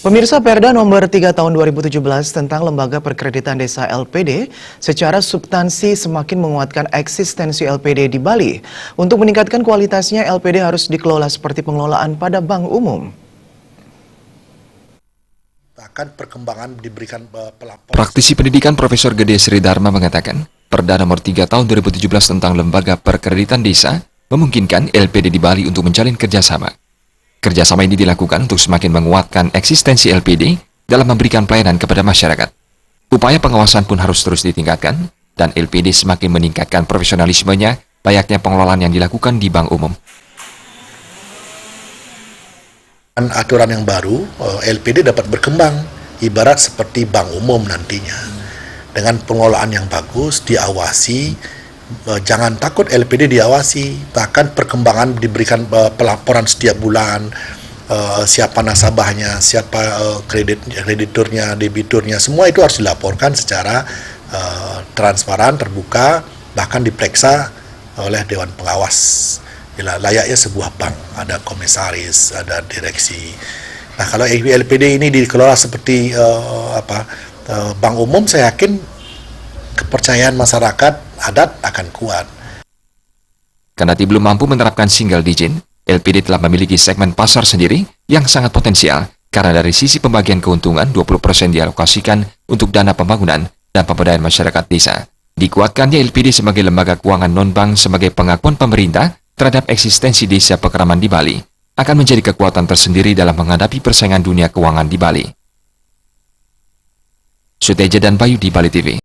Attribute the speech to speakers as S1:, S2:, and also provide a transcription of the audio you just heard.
S1: Pemirsa, Perda nomor 3 tahun 2017 tentang Lembaga Perkreditan Desa LPD secara substansi semakin menguatkan eksistensi LPD di Bali. Untuk meningkatkan kualitasnya, LPD harus dikelola seperti pengelolaan pada bank umum.
S2: Praktisi pendidikan Profesor Gede Sri Dharma mengatakan, Perda nomor 3 tahun 2017 tentang Lembaga Perkreditan Desa memungkinkan LPD di Bali untuk menjalin kerjasama. Kerjasama ini dilakukan untuk semakin menguatkan eksistensi LPD dalam memberikan pelayanan kepada masyarakat. Upaya pengawasan pun harus terus ditingkatkan, dan LPD semakin meningkatkan profesionalismenya layaknya pengelolaan yang dilakukan di bank umum.
S3: Aturan yang baru, LPD dapat berkembang, ibarat seperti bank umum nantinya. Dengan pengelolaan yang bagus, diawasi, jangan takut LPD diawasi, bahkan perkembangan diberikan pelaporan setiap bulan, siapa nasabahnya, siapa krediturnya, debiturnya, semua itu harus dilaporkan secara transparan, terbuka, bahkan diperiksa oleh Dewan Pengawas. Layaknya sebuah bank, ada komisaris, ada direksi. Nah, kalau LPD ini dikelola seperti bank umum, saya yakin kepercayaan masyarakat adat akan kuat.
S2: Kendati belum mampu menerapkan single digit, LPD telah memiliki segmen pasar sendiri yang sangat potensial karena dari sisi pembagian keuntungan 20% dialokasikan untuk dana pembangunan dan pemberdayaan masyarakat desa. Dikuatkannya LPD sebagai lembaga keuangan non-bank sebagai pengakuan pemerintah terhadap eksistensi desa pekeraman di Bali akan menjadi kekuatan tersendiri dalam menghadapi persaingan dunia keuangan di Bali. Suteja dan Bayu di Bali TV.